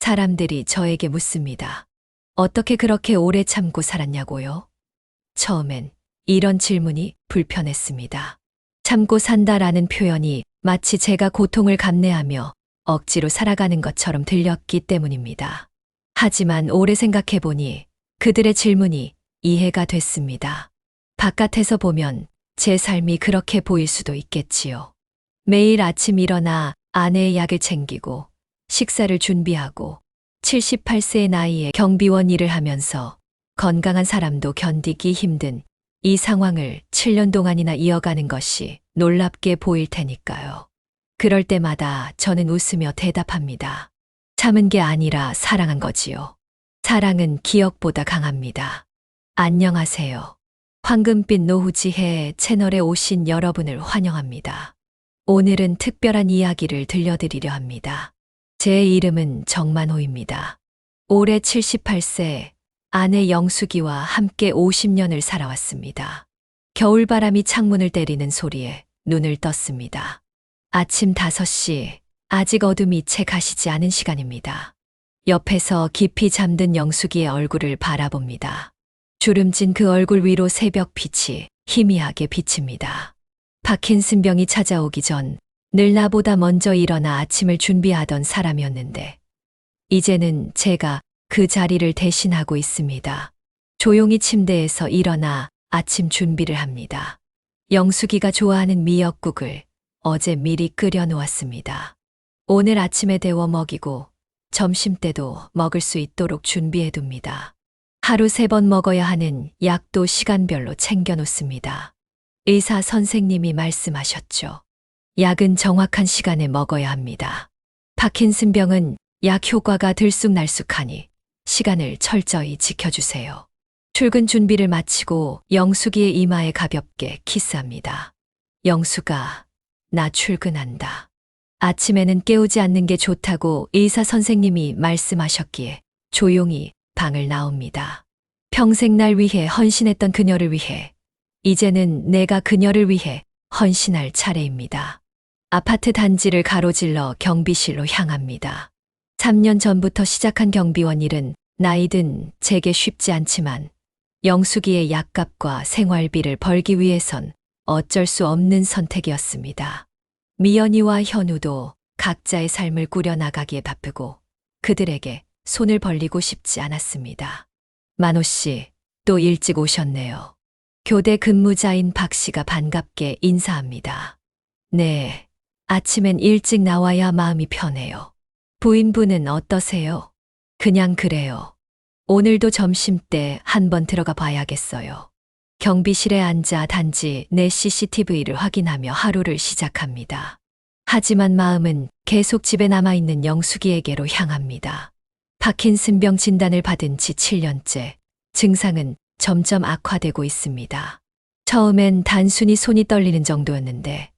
사람들이 저에게 묻습니다. 어떻게 그렇게 오래 참고 살았냐고요? 처음엔 이런 질문이 불편했습니다. 참고 산다라는 표현이 마치 제가 고통을 감내하며 억지로 살아가는 것처럼 들렸기 때문입니다. 하지만 오래 생각해보니 그들의 질문이 이해가 됐습니다. 바깥에서 보면 제 삶이 그렇게 보일 수도 있겠지요. 매일 아침 일어나 아내의 약을 챙기고 식사를 준비하고 78세의 나이에 경비원 일을 하면서 건강한 사람도 견디기 힘든 이 상황을 7년 동안이나 이어가는 것이 놀랍게 보일 테니까요. 그럴 때마다 저는 웃으며 대답합니다. 참은 게 아니라 사랑한 거지요. 사랑은 기억보다 강합니다. 안녕하세요. 황금빛 노후지혜 채널에 오신 여러분을 환영합니다. 오늘은 특별한 이야기를 들려드리려 합니다. 제 이름은 정만호입니다. 올해 78세, 아내 영숙이와 함께 50년을 살아왔습니다. 겨울바람이 창문을 때리는 소리에 눈을 떴습니다. 아침 5시, 아직 어둠이 채 가시지 않은 시간입니다. 옆에서 깊이 잠든 영숙이의 얼굴을 바라봅니다. 주름진 그 얼굴 위로 새벽빛이 희미하게 비칩니다. 파킨슨병이 찾아오기 전 늘 나보다 먼저 일어나 아침을 준비하던 사람이었는데 이제는 제가 그 자리를 대신하고 있습니다. 조용히 침대에서 일어나 아침 준비를 합니다. 영숙이가 좋아하는 미역국을 어제 미리 끓여 놓았습니다. 오늘 아침에 데워 먹이고 점심때도 먹을 수 있도록 준비해 둡니다. 하루 3번 먹어야 하는 약도 시간별로 챙겨 놓습니다. 의사 선생님이 말씀하셨죠. 약은 정확한 시간에 먹어야 합니다. 파킨슨병은 약 효과가 들쑥날쑥하니 시간을 철저히 지켜주세요. 출근 준비를 마치고 영숙이의 이마에 가볍게 키스합니다. 영숙아, 나 출근한다. 아침에는 깨우지 않는 게 좋다고 의사 선생님이 말씀하셨기에 조용히 방을 나옵니다. 평생 날 위해 헌신했던 그녀를 위해 이제는 내가 그녀를 위해 헌신할 차례입니다. 아파트 단지를 가로질러 경비실로 향합니다. 3년 전부터 시작한 경비원 일은 나이든 제게 쉽지 않지만 영숙이의 약값과 생활비를 벌기 위해선 어쩔 수 없는 선택이었습니다. 미연이와 현우도 각자의 삶을 꾸려나가기에 바쁘고 그들에게 손을 벌리고 싶지 않았습니다. 만호 씨, 또 일찍 오셨네요. 교대 근무자인 박 씨가 반갑게 인사합니다. 네, 아침엔 일찍 나와야 마음이 편해요. 부인분은 어떠세요? 그냥 그래요. 오늘도 점심때 한번 들어가 봐야겠어요. 경비실에 앉아 단지 내 CCTV를 확인하며 하루를 시작합니다. 하지만 마음은 계속 집에 남아있는 영숙이에게로 향합니다. 파킨슨병 진단을 받은 지 7년째, 증상은 점점 악화되고 있습니다. 처음엔 단순히 손이 떨리는 정도였는데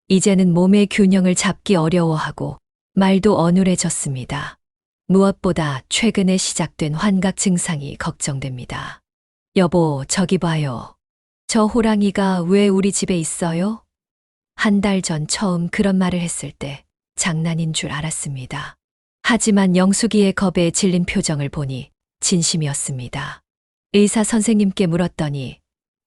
이제는 몸의 균형을 잡기 어려워하고 말도 어눌해졌습니다. 무엇보다 최근에 시작된 환각 증상이 걱정됩니다. 여보, 저기 봐요. 저 호랑이가 왜 우리 집에 있어요? 한 달 전 처음 그런 말을 했을 때 장난인 줄 알았습니다. 하지만 영숙이의 겁에 질린 표정을 보니 진심이었습니다. 의사 선생님께 물었더니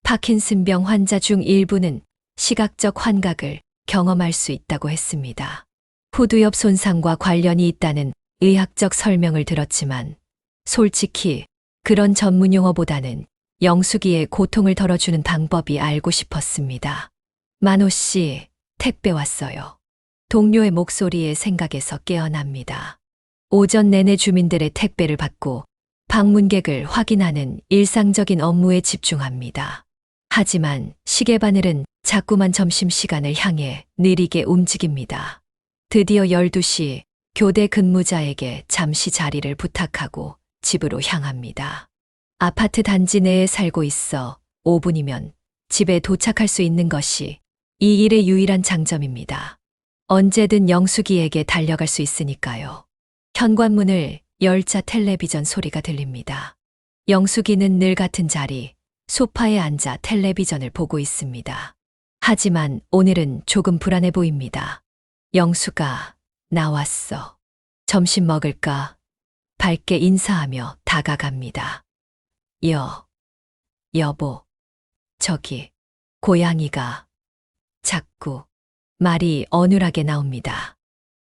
파킨슨병 환자 중 일부는 시각적 환각을 경험할 수 있다고 했습니다. 후두엽 손상과 관련이 있다는 의학적 설명을 들었지만 솔직히 그런 전문 용어보다는 영숙이의 고통을 덜어주는 방법이 알고 싶었습니다. 만호 씨, 택배 왔어요. 동료의 목소리에 생각에서 깨어납니다. 오전 내내 주민들의 택배를 받고 방문객을 확인하는 일상적인 업무에 집중합니다. 하지만 시계바늘은 자꾸만 점심시간을 향해 느리게 움직입니다. 드디어 12시 교대 근무자에게 잠시 자리를 부탁하고 집으로 향합니다. 아파트 단지 내에 살고 있어 5분이면 집에 도착할 수 있는 것이 이 일의 유일한 장점입니다. 언제든 영숙이에게 달려갈 수 있으니까요. 현관문을 열자 텔레비전 소리가 들립니다. 영숙이는 늘 같은 자리, 소파에 앉아 텔레비전을 보고 있습니다. 하지만 오늘은 조금 불안해 보입니다. 영숙아, 나 왔어. 점심 먹을까? 밝게 인사하며 다가갑니다. 여보, 저기, 고양이가 자꾸 말이 어눌하게 나옵니다.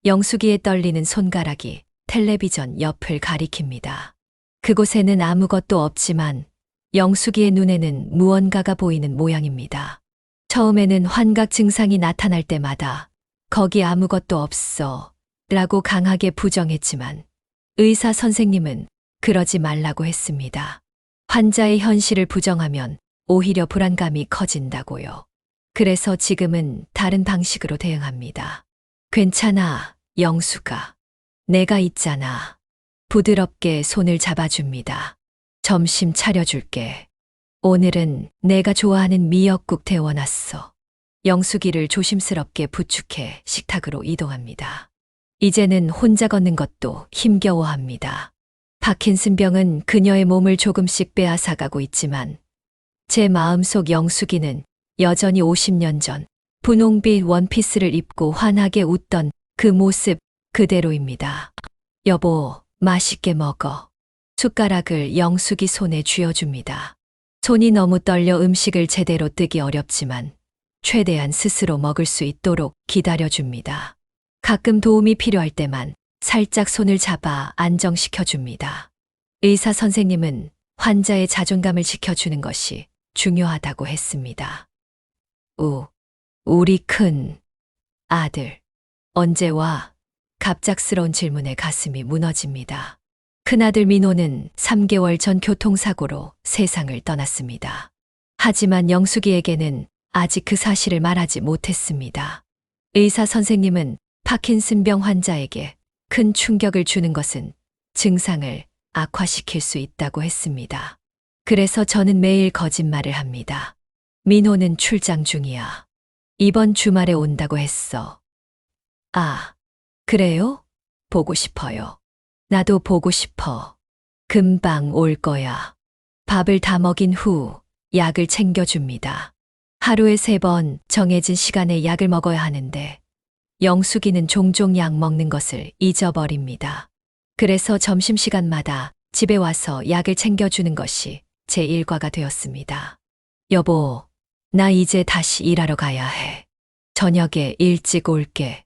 영숙이의 떨리는 손가락이 텔레비전 옆을 가리킵니다. 그곳에는 아무것도 없지만 영숙이의 눈에는 무언가가 보이는 모양입니다. 처음에는 환각 증상이 나타날 때마다 거기 아무것도 없어 라고 강하게 부정했지만 의사 선생님은 그러지 말라고 했습니다. 환자의 현실을 부정하면 오히려 불안감이 커진다고요. 그래서 지금은 다른 방식으로 대응합니다. 괜찮아, 영숙아. 내가 있잖아. 부드럽게 손을 잡아줍니다. 점심 차려줄게. 오늘은 내가 좋아하는 미역국 데워놨어. 영숙이를 조심스럽게 부축해 식탁으로 이동합니다. 이제는 혼자 걷는 것도 힘겨워합니다. 파킨슨병은 그녀의 몸을 조금씩 빼앗아가고 있지만 제 마음속 영숙이는 여전히 50년 전 분홍빛 원피스를 입고 환하게 웃던 그 모습 그대로입니다. 여보, 맛있게 먹어. 숟가락을 영숙이 손에 쥐어줍니다. 손이 너무 떨려 음식을 제대로 뜨기 어렵지만 최대한 스스로 먹을 수 있도록 기다려줍니다. 가끔 도움이 필요할 때만 살짝 손을 잡아 안정시켜줍니다. 의사 선생님은 환자의 자존감을 지켜주는 것이 중요하다고 했습니다. 우리 큰 아들, 언제 와? 갑작스러운 질문에 가슴이 무너집니다. 큰아들 민호는 3개월 전 교통사고로 세상을 떠났습니다. 하지만 영숙이에게는 아직 그 사실을 말하지 못했습니다. 의사 선생님은 파킨슨병 환자에게 큰 충격을 주는 것은 증상을 악화시킬 수 있다고 했습니다. 그래서 저는 매일 거짓말을 합니다. 민호는 출장 중이야. 이번 주말에 온다고 했어. 아, 그래요? 보고 싶어요. 나도 보고 싶어. 금방 올 거야. 밥을 다 먹인 후 약을 챙겨줍니다. 하루에 3번 정해진 시간에 약을 먹어야 하는데 영숙이는 종종 약 먹는 것을 잊어버립니다. 그래서 점심시간마다 집에 와서 약을 챙겨주는 것이 제 일과가 되었습니다. 여보, 나 이제 다시 일하러 가야 해. 저녁에 일찍 올게.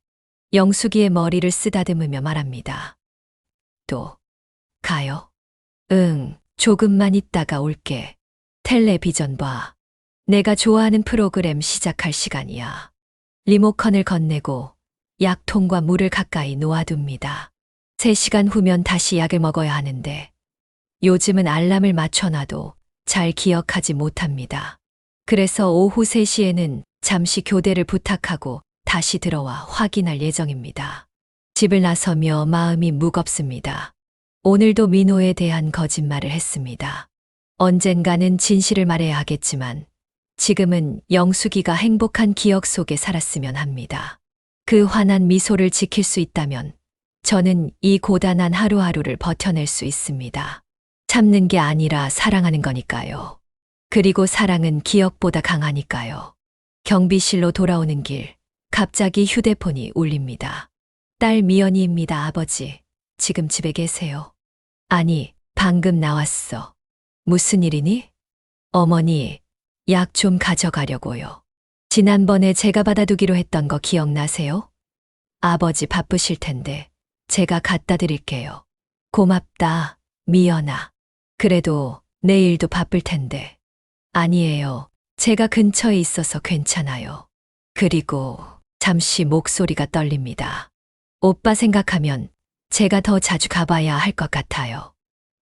영숙이의 머리를 쓰다듬으며 말합니다. 또 가요? 응, 조금만 있다가 올게. 텔레비전 봐. 내가 좋아하는 프로그램 시작할 시간이야. 리모컨을 건네고 약통과 물을 가까이 놓아둡니다. 3시간 후면 다시 약을 먹어야 하는데 요즘은 알람을 맞춰놔도 잘 기억하지 못합니다. 그래서 오후 3시에는 잠시 교대를 부탁하고 다시 들어와 확인할 예정입니다. 집을 나서며 마음이 무겁습니다. 오늘도 민호에 대한 거짓말을 했습니다. 언젠가는 진실을 말해야 하겠지만 지금은 영숙이가 행복한 기억 속에 살았으면 합니다. 그 환한 미소를 지킬 수 있다면 저는 이 고단한 하루하루를 버텨낼 수 있습니다. 참는 게 아니라 사랑하는 거니까요. 그리고 사랑은 기억보다 강하니까요. 경비실로 돌아오는 길, 갑자기 휴대폰이 울립니다. 딸 미연이입니다, 아버지. 지금 집에 계세요? 아니, 방금 나왔어. 무슨 일이니? 어머니, 약 좀 가져가려고요. 지난번에 제가 받아두기로 했던 거 기억나세요? 아버지 바쁘실 텐데 제가 갖다 드릴게요. 고맙다, 미연아. 그래도 내일도 바쁠 텐데. 아니에요. 제가 근처에 있어서 괜찮아요. 그리고 잠시 목소리가 떨립니다. 오빠 생각하면 제가 더 자주 가봐야 할 것 같아요.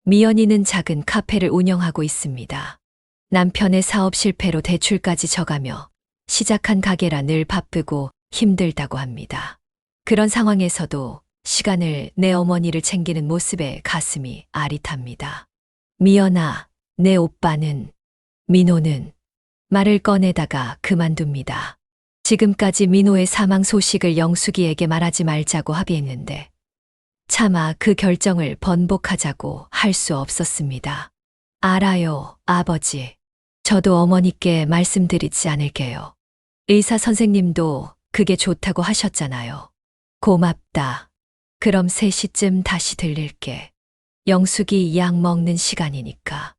미연이는 작은 카페를 운영하고 있습니다. 남편의 사업 실패로 대출까지 져가며 시작한 가게라 늘 바쁘고 힘들다고 합니다. 그런 상황에서도 시간을 내 어머니를 챙기는 모습에 가슴이 아릿합니다. 미연아, 내 오빠는, 민호는 말을 꺼내다가 그만둡니다. 지금까지 민호의 사망 소식을 영숙이에게 말하지 말자고 합의했는데 차마 그 결정을 번복하자고 할 수 없었습니다. 알아요, 아버지. 저도 어머니께 말씀드리지 않을게요. 의사 선생님도 그게 좋다고 하셨잖아요. 고맙다. 그럼 3시쯤 다시 들릴게. 영숙이 약 먹는 시간이니까.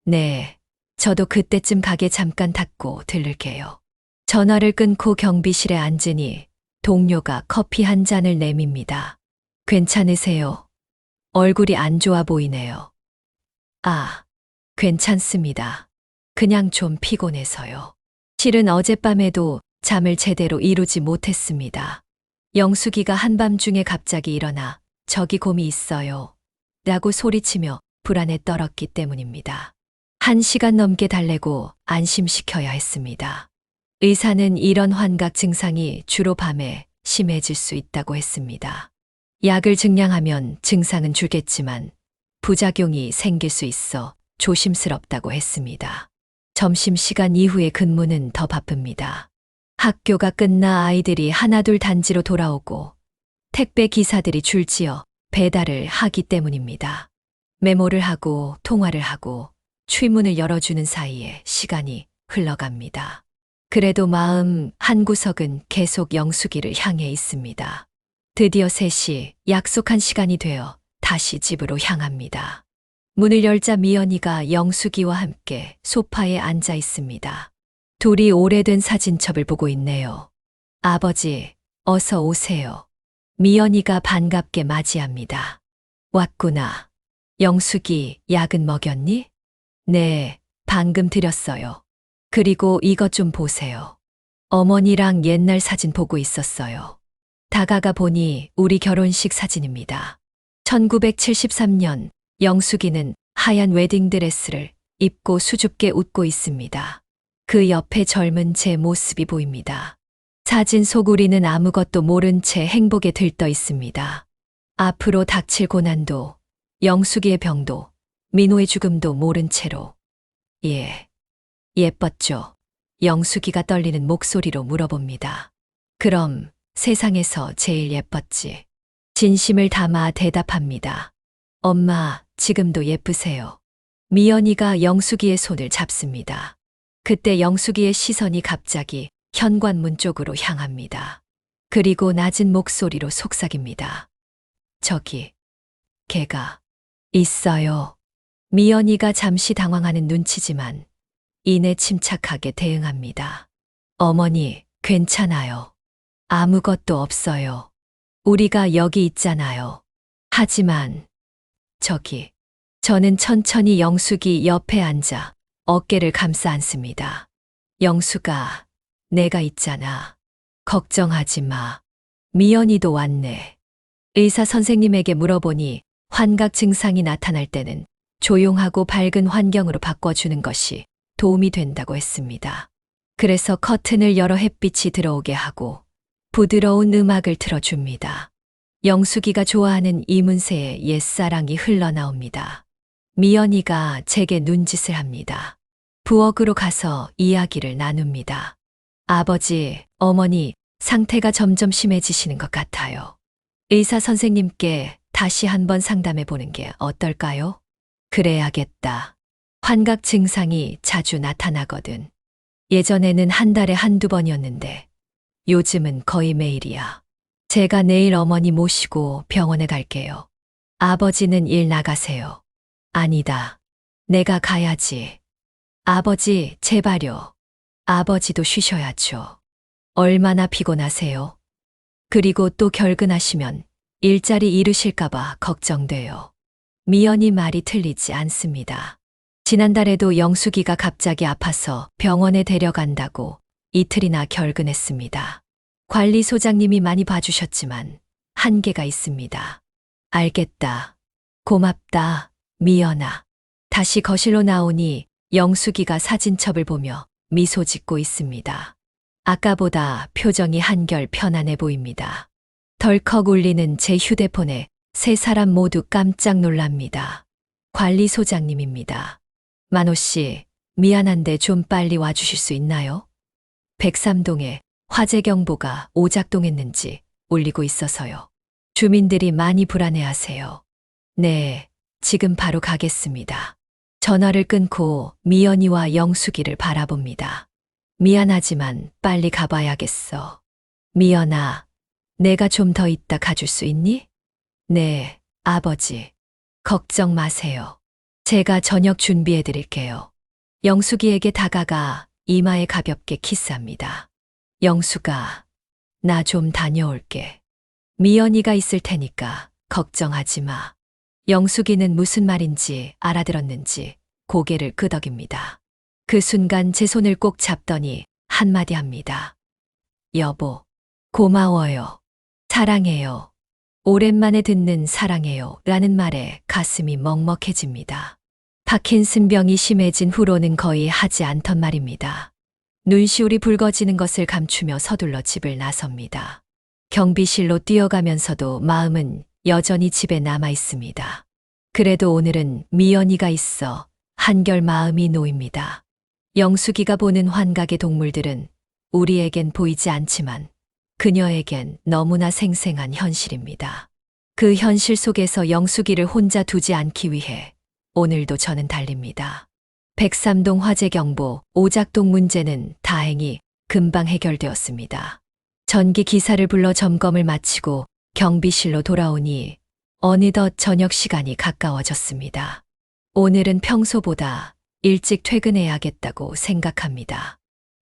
네, 저도 그때쯤 가게 잠깐 닫고 들를게요. 전화를 끊고 경비실에 앉으니 동료가 커피 한 잔을 내밉니다. 괜찮으세요? 얼굴이 안 좋아 보이네요. 아, 괜찮습니다. 그냥 좀 피곤해서요. 실은 어젯밤에도 잠을 제대로 이루지 못했습니다. 영숙이가 한밤중에 갑자기 일어나 저기 곰이 있어요. 라고 소리치며 불안에 떨었기 때문입니다. 1시간 넘게 달래고 안심시켜야 했습니다. 의사는 이런 환각 증상이 주로 밤에 심해질 수 있다고 했습니다. 약을 증량하면 증상은 줄겠지만 부작용이 생길 수 있어 조심스럽다고 했습니다. 점심시간 이후의 근무는 더 바쁩니다. 학교가 끝나 아이들이 하나둘 단지로 돌아오고 택배 기사들이 줄지어 배달을 하기 때문입니다. 메모를 하고 통화를 하고 취문을 열어주는 사이에 시간이 흘러갑니다. 그래도 마음 한구석은 계속 영숙이를 향해 있습니다. 드디어 3시 약속한 시간이 되어 다시 집으로 향합니다. 문을 열자 미연이가 영숙이와 함께 소파에 앉아 있습니다. 둘이 오래된 사진첩을 보고 있네요. 아버지, 어서 오세요. 미연이가 반갑게 맞이합니다. 왔구나. 영숙이 약은 먹였니? 네, 방금 드렸어요. 그리고 이것 좀 보세요. 어머니랑 옛날 사진 보고 있었어요. 다가가 보니 우리 결혼식 사진입니다. 1973년 영숙이는 하얀 웨딩드레스를 입고 수줍게 웃고 있습니다. 그 옆에 젊은 제 모습이 보입니다. 사진 속 우리는 아무것도 모른 채 행복에 들떠 있습니다. 앞으로 닥칠 고난도, 영숙이의 병도, 민호의 죽음도 모른 채로. 예, 예뻤죠. 영숙이가 떨리는 목소리로 물어봅니다. 그럼 세상에서 제일 예뻤지. 진심을 담아 대답합니다. 엄마, 지금도 예쁘세요. 미연이가 영숙이의 손을 잡습니다. 그때 영숙이의 시선이 갑자기 현관문 쪽으로 향합니다. 그리고 낮은 목소리로 속삭입니다. 저기, 걔가 있어요. 미연이가 잠시 당황하는 눈치지만 이내 침착하게 대응합니다. 어머니, 괜찮아요. 아무것도 없어요. 우리가 여기 있잖아요. 하지만 저는 천천히 영숙이 옆에 앉아 어깨를 감싸 안습니다. 영숙아, 내가 있잖아. 걱정하지 마. 미연이도 왔네. 의사 선생님에게 물어보니 환각 증상이 나타날 때는 조용하고 밝은 환경으로 바꿔주는 것이 도움이 된다고 했습니다. 그래서 커튼을 열어 햇빛이 들어오게 하고 부드러운 음악을 틀어줍니다. 영숙이가 좋아하는 이문세의 옛사랑이 흘러나옵니다. 미연이가 제게 눈짓을 합니다. 부엌으로 가서 이야기를 나눕니다. 아버지, 어머니, 상태가 점점 심해지시는 것 같아요. 의사 선생님께 다시 한번 상담해 보는 게 어떨까요? 그래야겠다. 환각 증상이 자주 나타나거든. 예전에는 한 달에 한두 번이었는데 요즘은 거의 매일이야. 제가 내일 어머니 모시고 병원에 갈게요. 아버지는 일 나가세요. 아니다. 내가 가야지. 아버지, 제발요. 아버지도 쉬셔야죠. 얼마나 피곤하세요? 그리고 또 결근하시면 일자리 잃으실까봐 걱정돼요. 미연이 말이 틀리지 않습니다. 지난달에도 영숙이가 갑자기 아파서 병원에 데려간다고 이틀이나 결근했습니다. 관리소장님이 많이 봐주셨지만 한계가 있습니다. 알겠다. 고맙다, 미연아. 다시 거실로 나오니 영숙이가 사진첩을 보며 미소 짓고 있습니다. 아까보다 표정이 한결 편안해 보입니다. 덜컥 울리는 제 휴대폰에 세 사람 모두 깜짝 놀랍니다. 관리소장님입니다. 만호 씨, 미안한데 좀 빨리 와주실 수 있나요? 103동에 화재 경보가 오작동했는지 울리고 있어서요. 주민들이 많이 불안해하세요. 네, 지금 바로 가겠습니다. 전화를 끊고 미연이와 영숙이를 바라봅니다. 미안하지만 빨리 가봐야겠어. 미연아, 내가 좀 더 있다 가줄 수 있니? 네, 아버지. 걱정 마세요. 제가 저녁 준비해 드릴게요. 영숙이에게 다가가 이마에 가볍게 키스합니다. 영숙아, 나 좀 다녀올게. 미연이가 있을 테니까 걱정하지 마. 영숙이는 무슨 말인지 알아들었는지 고개를 끄덕입니다. 그 순간 제 손을 꼭 잡더니 한마디 합니다. 여보, 고마워요. 사랑해요. 오랜만에 듣는 사랑해요 라는 말에 가슴이 먹먹해집니다. 파킨슨병이 심해진 후로는 거의 하지 않던 말입니다. 눈시울이 붉어지는 것을 감추며 서둘러 집을 나섭니다. 경비실로 뛰어가면서도 마음은 여전히 집에 남아 있습니다. 그래도 오늘은 미연이가 있어 한결 마음이 놓입니다. 영숙이가 보는 환각의 동물들은 우리에겐 보이지 않지만 그녀에겐 너무나 생생한 현실입니다. 그 현실 속에서 영숙이를 혼자 두지 않기 위해 오늘도 저는 달립니다. 103동 화재 경보, 오작동 문제는 다행히 금방 해결되었습니다. 전기 기사를 불러 점검을 마치고 경비실로 돌아오니 어느덧 저녁 시간이 가까워졌습니다. 오늘은 평소보다 일찍 퇴근해야겠다고 생각합니다.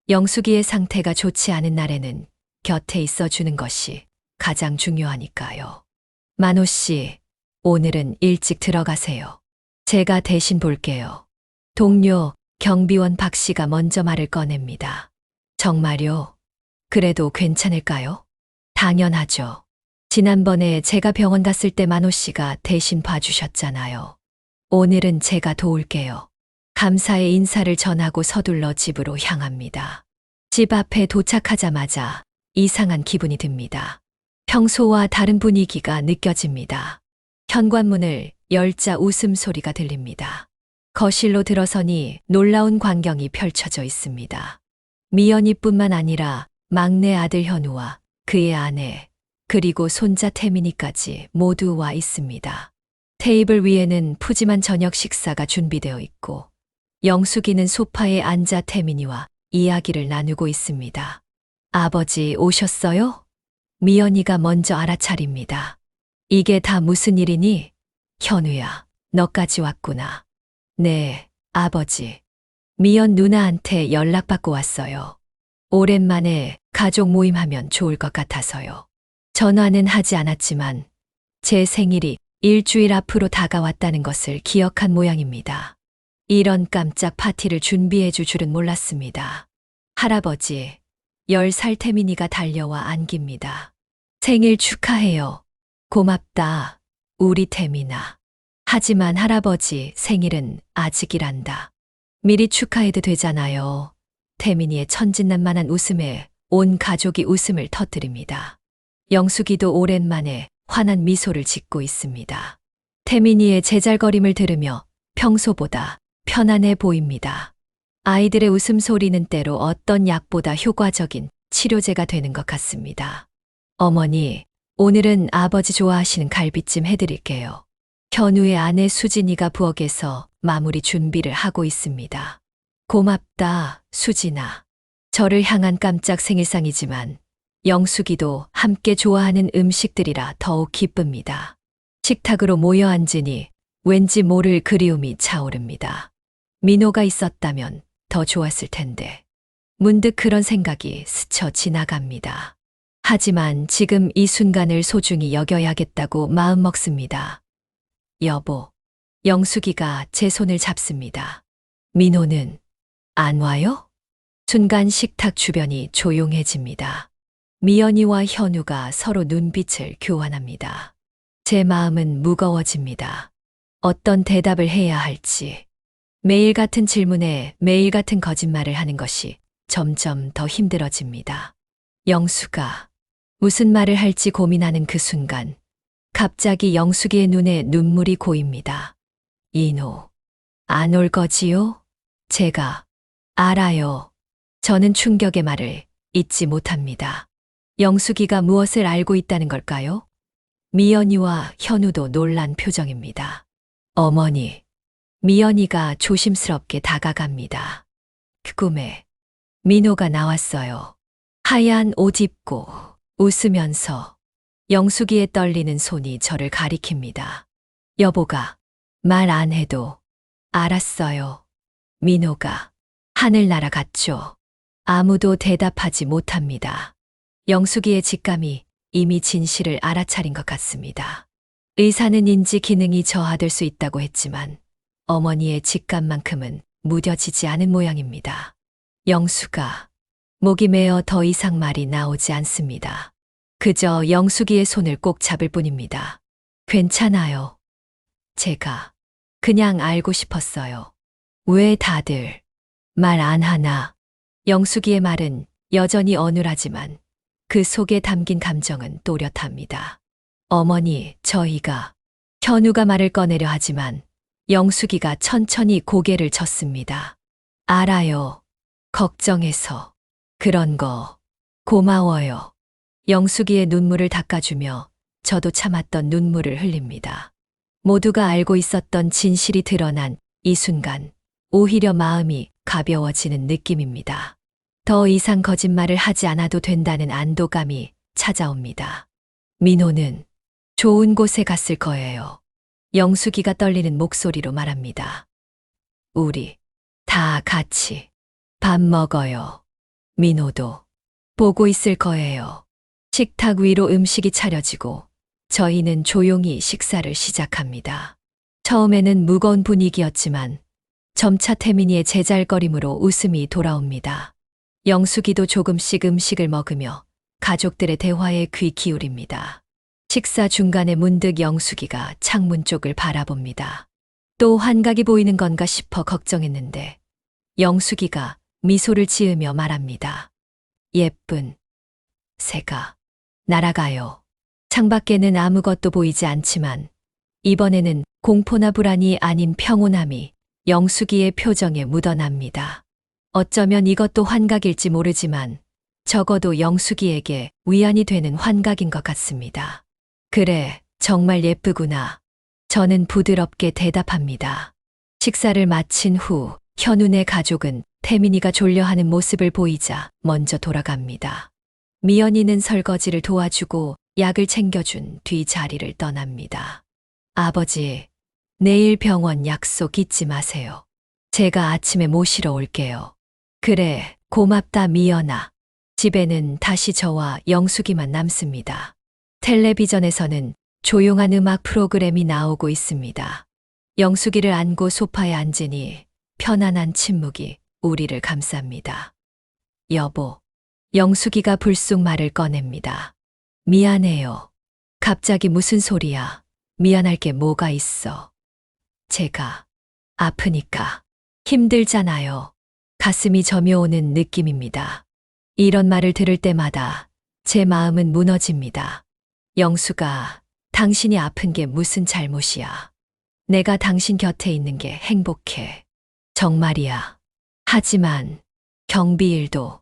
영숙이의 상태가 좋지 않은 날에는 곁에 있어 주는 것이 가장 중요하니까요. 만호 씨, 오늘은 일찍 들어가세요. 제가 대신 볼게요. 동료 경비원 박 씨가 먼저 말을 꺼냅니다. 정말요? 그래도 괜찮을까요? 당연하죠. 지난번에 제가 병원 갔을 때 만호 씨가 대신 봐주셨잖아요. 오늘은 제가 도울게요. 감사의 인사를 전하고 서둘러 집으로 향합니다. 집 앞에 도착하자마자 이상한 기분이 듭니다. 평소와 다른 분위기가 느껴집니다. 현관문을 열자 웃음소리가 들립니다. 거실로 들어서니 놀라운 광경이 펼쳐져 있습니다. 미연이뿐만 아니라 막내 아들 현우와 그의 아내, 그리고 손자 태민이까지 모두 와 있습니다. 테이블 위에는 푸짐한 저녁 식사가 준비되어 있고 영숙이는 소파에 앉아 태민이와 이야기를 나누고 있습니다. 아버지 오셨어요? 미연이가 먼저 알아차립니다. 이게 다 무슨 일이니? 현우야, 너까지 왔구나. 네, 아버지. 미연 누나한테 연락받고 왔어요. 오랜만에 가족 모임하면 좋을 것 같아서요. 전화는 하지 않았지만 제 생일이 일주일 앞으로 다가왔다는 것을 기억한 모양입니다. 이런 깜짝 파티를 준비해 줄 줄은 몰랐습니다. 할아버지, 10살 태민이가 달려와 안깁니다. 생일 축하해요. 고맙다, 우리 태민아. 하지만 할아버지 생일은 아직이란다. 미리 축하해도 되잖아요. 태민이의 천진난만한 웃음에 온 가족이 웃음을 터뜨립니다. 영숙이도 오랜만에 환한 미소를 짓고 있습니다. 태민이의 제잘거림을 들으며 평소보다 편안해 보입니다. 아이들의 웃음소리는 때로 어떤 약보다 효과적인 치료제가 되는 것 같습니다. 어머니, 오늘은 아버지 좋아하시는 갈비찜 해드릴게요. 현우의 아내 수진이가 부엌에서 마무리 준비를 하고 있습니다. 고맙다, 수진아. 저를 향한 깜짝 생일상이지만 영숙이도 함께 좋아하는 음식들이라 더욱 기쁩니다. 식탁으로 모여 앉으니 왠지 모를 그리움이 차오릅니다. 민호가 있었다면 더 좋았을 텐데. 문득 그런 생각이 스쳐 지나갑니다. 하지만 지금 이 순간을 소중히 여겨야겠다고 마음먹습니다. 여보, 영숙이가 제 손을 잡습니다. 민호는 안 와요? 순간 식탁 주변이 조용해집니다. 미연이와 현우가 서로 눈빛을 교환합니다. 제 마음은 무거워집니다. 어떤 대답을 해야 할지. 매일 같은 질문에 매일 같은 거짓말을 하는 것이 점점 더 힘들어집니다. 영숙아, 무슨 말을 할지 고민하는 그 순간 갑자기 영숙이의 눈에 눈물이 고입니다. 인호, 안 올 거지요? 제가 알아요. 저는 충격의 말을 잊지 못합니다. 영숙이가 무엇을 알고 있다는 걸까요? 미연이와 현우도 놀란 표정입니다. 어머니, 미연이가 조심스럽게 다가갑니다. 그 꿈에 민호가 나왔어요. 하얀 옷 입고 웃으면서 영숙이의 떨리는 손이 저를 가리킵니다. 여보가 말 안 해도 알았어요. 민호가 하늘 날아갔죠. 아무도 대답하지 못합니다. 영숙이의 직감이 이미 진실을 알아차린 것 같습니다. 의사는 인지 기능이 저하될 수 있다고 했지만 어머니의 직감만큼은 무뎌지지 않은 모양입니다. 영수가 목이 메어 더 이상 말이 나오지 않습니다. 그저 영숙이의 손을 꼭 잡을 뿐입니다. 괜찮아요. 제가 그냥 알고 싶었어요. 왜 다들 말 안 하나? 영숙이의 말은 여전히 어눌하지만 그 속에 담긴 감정은 또렷합니다. 어머니, 저희가 현우가 말을 꺼내려 하지만 영숙이가 천천히 고개를 젓습니다. 알아요. 걱정해서. 그런 거 고마워요. 영숙이의 눈물을 닦아주며 저도 참았던 눈물을 흘립니다. 모두가 알고 있었던 진실이 드러난 이 순간 오히려 마음이 가벼워지는 느낌입니다. 더 이상 거짓말을 하지 않아도 된다는 안도감이 찾아옵니다. 민호는 좋은 곳에 갔을 거예요. 영숙이가 떨리는 목소리로 말합니다. 우리 다 같이 밥 먹어요. 민호도 보고 있을 거예요. 식탁 위로 음식이 차려지고 저희는 조용히 식사를 시작합니다. 처음에는 무거운 분위기였지만 점차 태민이의 제잘거림으로 웃음이 돌아옵니다. 영숙이도 조금씩 음식을 먹으며 가족들의 대화에 귀 기울입니다. 식사 중간에 문득 영숙이가 창문 쪽을 바라봅니다. 또 환각이 보이는 건가 싶어 걱정했는데 영숙이가 미소를 지으며 말합니다. 예쁜 새가 날아가요. 창밖에는 아무것도 보이지 않지만 이번에는 공포나 불안이 아닌 평온함이 영숙이의 표정에 묻어납니다. 어쩌면 이것도 환각일지 모르지만 적어도 영숙이에게 위안이 되는 환각인 것 같습니다. 그래, 정말 예쁘구나. 저는 부드럽게 대답합니다. 식사를 마친 후 현운의 가족은 태민이가 졸려하는 모습을 보이자 먼저 돌아갑니다. 미연이는 설거지를 도와주고 약을 챙겨준 뒤 자리를 떠납니다. 아버지, 내일 병원 약속 잊지 마세요. 제가 아침에 모시러 올게요. 그래, 고맙다 미연아. 집에는 다시 저와 영숙이만 남습니다. 텔레비전에서는 조용한 음악 프로그램이 나오고 있습니다. 영숙이를 안고 소파에 앉으니 편안한 침묵이 우리를 감쌉니다. 여보, 영숙이가 불쑥 말을 꺼냅니다. 미안해요. 갑자기 무슨 소리야. 미안할 게 뭐가 있어. 제가 아프니까 힘들잖아요. 가슴이 저며오는 느낌입니다. 이런 말을 들을 때마다 제 마음은 무너집니다. 영수가 당신이 아픈 게 무슨 잘못이야. 내가 당신 곁에 있는 게 행복해. 정말이야. 하지만 경비 일도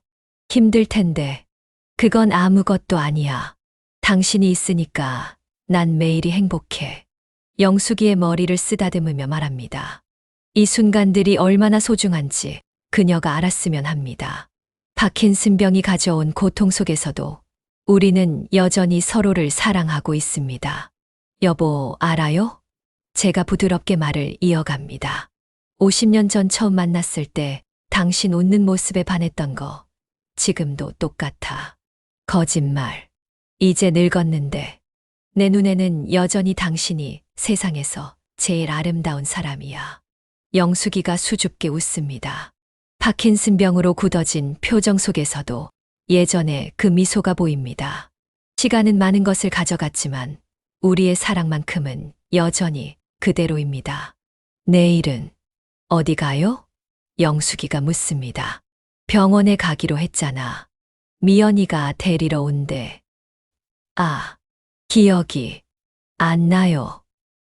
힘들 텐데 그건 아무것도 아니야. 당신이 있으니까 난 매일이 행복해. 영숙이의 머리를 쓰다듬으며 말합니다. 이 순간들이 얼마나 소중한지 그녀가 알았으면 합니다. 파킨슨병이 가져온 고통 속에서도 우리는 여전히 서로를 사랑하고 있습니다. 여보, 알아요? 제가 부드럽게 말을 이어갑니다. 50년 전 처음 만났을 때 당신 웃는 모습에 반했던 거 지금도 똑같아. 거짓말. 이제 늙었는데 내 눈에는 여전히 당신이 세상에서 제일 아름다운 사람이야. 영숙이가 수줍게 웃습니다. 파킨슨병으로 굳어진 표정 속에서도 예전의 그 미소가 보입니다. 시간은 많은 것을 가져갔지만 우리의 사랑만큼은 여전히 그대로입니다. 내일은 어디 가요? 영숙이가 묻습니다. 병원에 가기로 했잖아. 미연이가 데리러 온대. 아, 기억이 안 나요.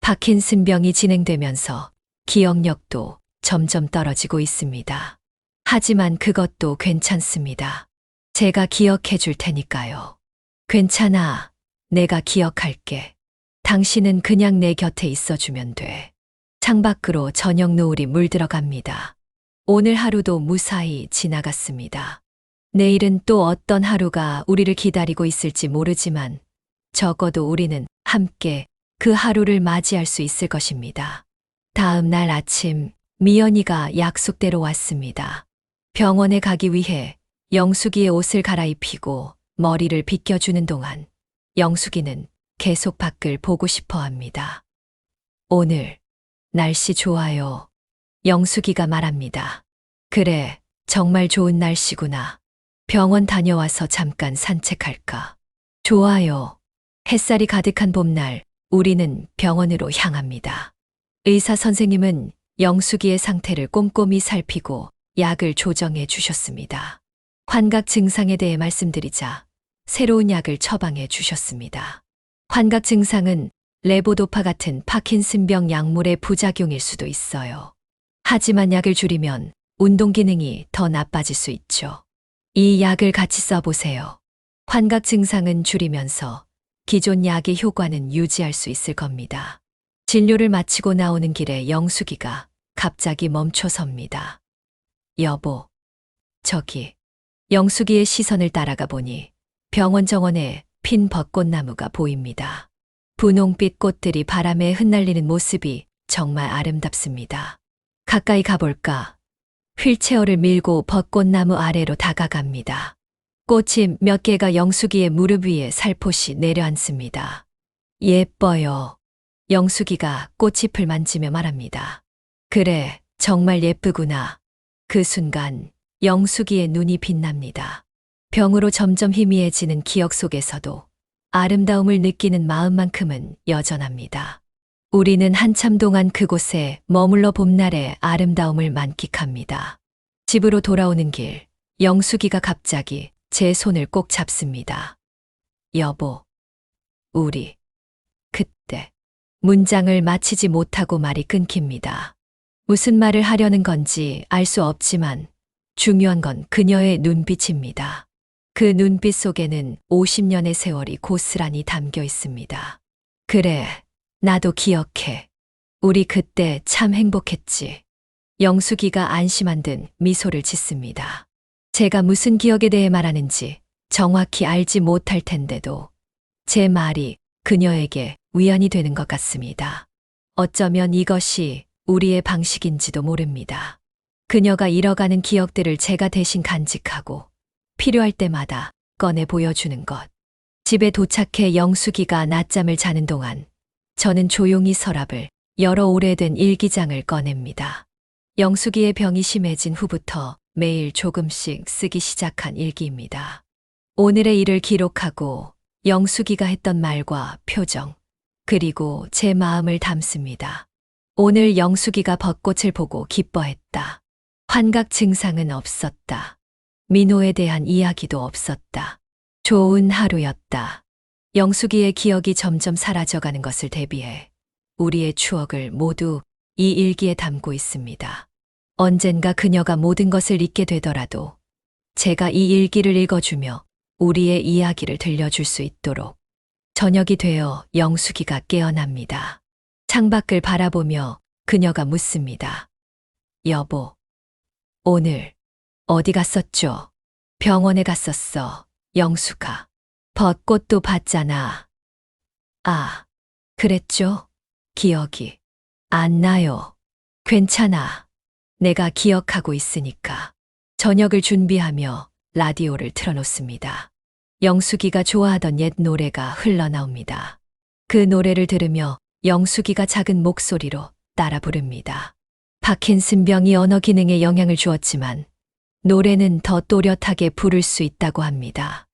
파킨슨병이 진행되면서 기억력도 점점 떨어지고 있습니다. 하지만 그것도 괜찮습니다. 제가 기억해 줄 테니까요. 괜찮아. 내가 기억할게. 당신은 그냥 내 곁에 있어주면 돼. 창밖으로 저녁 노을이 물들어갑니다. 오늘 하루도 무사히 지나갔습니다. 내일은 또 어떤 하루가 우리를 기다리고 있을지 모르지만 적어도 우리는 함께 그 하루를 맞이할 수 있을 것입니다. 다음 날 아침 미연이가 약속대로 왔습니다. 병원에 가기 위해 영숙이의 옷을 갈아입히고 머리를 빗겨주는 동안 영숙이는 계속 밖을 보고 싶어 합니다. 오늘 날씨 좋아요. 영숙이가 말합니다. 그래, 정말 좋은 날씨구나. 병원 다녀와서 잠깐 산책할까? 좋아요. 햇살이 가득한 봄날, 우리는 병원으로 향합니다. 의사 선생님은 영숙이의 상태를 꼼꼼히 살피고 약을 조정해 주셨습니다. 환각 증상에 대해 말씀드리자 새로운 약을 처방해 주셨습니다. 환각 증상은 레보도파 같은 파킨슨병 약물의 부작용일 수도 있어요. 하지만 약을 줄이면 운동 기능이 더 나빠질 수 있죠. 이 약을 같이 써보세요. 환각 증상은 줄이면서 기존 약의 효과는 유지할 수 있을 겁니다. 진료를 마치고 나오는 길에 영숙이가 갑자기 멈춰섭니다. 여보, 저기. 영숙이의 시선을 따라가 보니 병원 정원에 핀 벚꽃나무가 보입니다. 분홍빛 꽃들이 바람에 흩날리는 모습이 정말 아름답습니다. 가까이 가볼까? 휠체어를 밀고 벚꽃나무 아래로 다가갑니다. 꽃이 몇 개가 영숙이의 무릎 위에 살포시 내려앉습니다. 예뻐요. 영숙이가 꽃잎을 만지며 말합니다. 그래, 정말 예쁘구나. 그 순간 영숙이의 눈이 빛납니다. 병으로 점점 희미해지는 기억 속에서도 아름다움을 느끼는 마음만큼은 여전합니다. 우리는 한참 동안 그곳에 머물러 봄날의 아름다움을 만끽합니다. 집으로 돌아오는 길, 영숙이가 갑자기 제 손을 꼭 잡습니다. 여보, 우리, 그때, 문장을 마치지 못하고 말이 끊깁니다. 무슨 말을 하려는 건지 알 수 없지만 중요한 건 그녀의 눈빛입니다. 그 눈빛 속에는 50년의 세월이 고스란히 담겨 있습니다. 그래, 나도 기억해. 우리 그때 참 행복했지. 영숙이가 안심한 듯 미소를 짓습니다. 제가 무슨 기억에 대해 말하는지 정확히 알지 못할 텐데도 제 말이 그녀에게 위안이 되는 것 같습니다. 어쩌면 이것이 우리의 방식인지도 모릅니다. 그녀가 잃어가는 기억들을 제가 대신 간직하고 필요할 때마다 꺼내 보여주는 것. 집에 도착해 영숙이가 낮잠을 자는 동안 저는 조용히 서랍을 열어 오래된 일기장을 꺼냅니다. 영숙이의 병이 심해진 후부터 매일 조금씩 쓰기 시작한 일기입니다. 오늘의 일을 기록하고 영숙이가 했던 말과 표정, 그리고 제 마음을 담습니다. 오늘 영숙이가 벚꽃을 보고 기뻐했다. 환각 증상은 없었다. 민호에 대한 이야기도 없었다. 좋은 하루였다. 영숙이의 기억이 점점 사라져가는 것을 대비해 우리의 추억을 모두 이 일기에 담고 있습니다. 언젠가 그녀가 모든 것을 잊게 되더라도 제가 이 일기를 읽어주며 우리의 이야기를 들려줄 수 있도록. 저녁이 되어 영숙이가 깨어납니다. 창밖을 바라보며 그녀가 묻습니다. 여보, 오늘 어디 갔었죠? 병원에 갔었어, 영숙아. 벚꽃도 봤잖아. 아, 그랬죠? 기억이 안 나요. 괜찮아. 내가 기억하고 있으니까. 저녁을 준비하며 라디오를 틀어놓습니다. 영숙이가 좋아하던 옛 노래가 흘러나옵니다. 그 노래를 들으며 영숙이가 작은 목소리로 따라 부릅니다. 파킨슨병이 언어 기능에 영향을 주었지만 노래는 더 또렷하게 부를 수 있다고 합니다.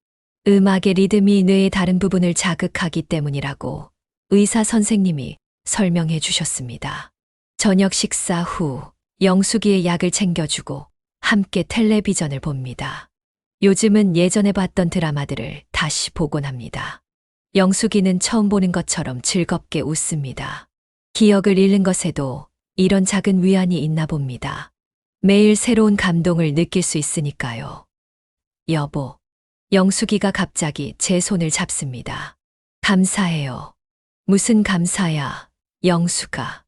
음악의 리듬이 뇌의 다른 부분을 자극하기 때문이라고 의사 선생님이 설명해 주셨습니다. 저녁 식사 후 영숙이의 약을 챙겨주고 함께 텔레비전을 봅니다. 요즘은 예전에 봤던 드라마들을 다시 보곤 합니다. 영숙이는 처음 보는 것처럼 즐겁게 웃습니다. 기억을 잃는 것에도 이런 작은 위안이 있나 봅니다. 매일 새로운 감동을 느낄 수 있으니까요. 여보, 영숙이가 갑자기 제 손을 잡습니다. 감사해요. 무슨 감사야, 영숙아.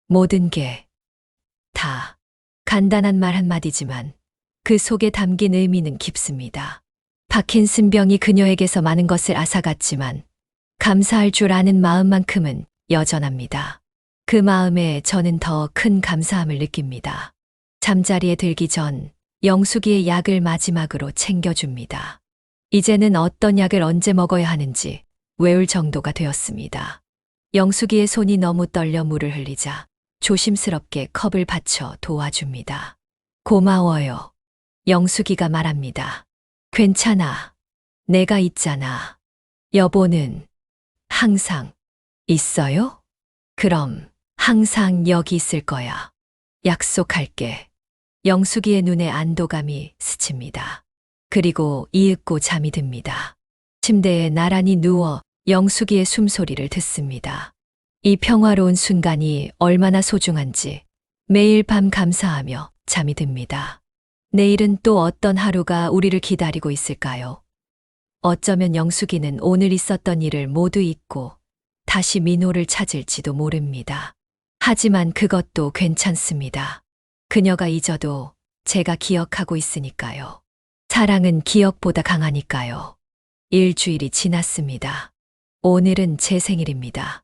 모든 게 다 간단한 말 한마디지만 그 속에 담긴 의미는 깊습니다. 파킨슨병이 그녀에게서 많은 것을 앗아갔지만 감사할 줄 아는 마음만큼은 여전합니다. 그 마음에 저는 더 큰 감사함을 느낍니다. 잠자리에 들기 전 영숙이의 약을 마지막으로 챙겨줍니다. 이제는 어떤 약을 언제 먹어야 하는지 외울 정도가 되었습니다. 영숙이의 손이 너무 떨려 물을 흘리자 조심스럽게 컵을 받쳐 도와줍니다. 고마워요. 영숙이가 말합니다. 괜찮아. 내가 있잖아. 여보는 항상 있어요? 그럼 항상 여기 있을 거야. 약속할게. 영숙이의 눈에 안도감이 스칩니다. 그리고 이윽고 잠이 듭니다. 침대에 나란히 누워 영숙이의 숨소리를 듣습니다. 이 평화로운 순간이 얼마나 소중한지 매일 밤 감사하며 잠이 듭니다. 내일은 또 어떤 하루가 우리를 기다리고 있을까요? 어쩌면 영숙이는 오늘 있었던 일을 모두 잊고 다시 민호를 찾을지도 모릅니다. 하지만 그것도 괜찮습니다. 그녀가 잊어도 제가 기억하고 있으니까요. 사랑은 기억보다 강하니까요. 일주일이 지났습니다. 오늘은 제 생일입니다.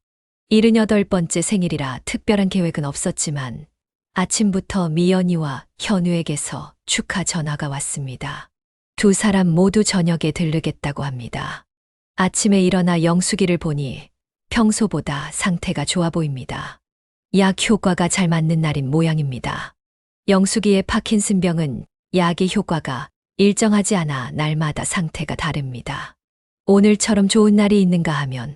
78번째 생일이라 특별한 계획은 없었지만 아침부터 미연이와 현우에게서 축하 전화가 왔습니다. 두 사람 모두 저녁에 들르겠다고 합니다. 아침에 일어나 영숙이를 보니 평소보다 상태가 좋아 보입니다. 약 효과가 잘 맞는 날인 모양입니다. 영숙이의 파킨슨병은 약의 효과가 일정하지 않아 날마다 상태가 다릅니다. 오늘처럼 좋은 날이 있는가 하면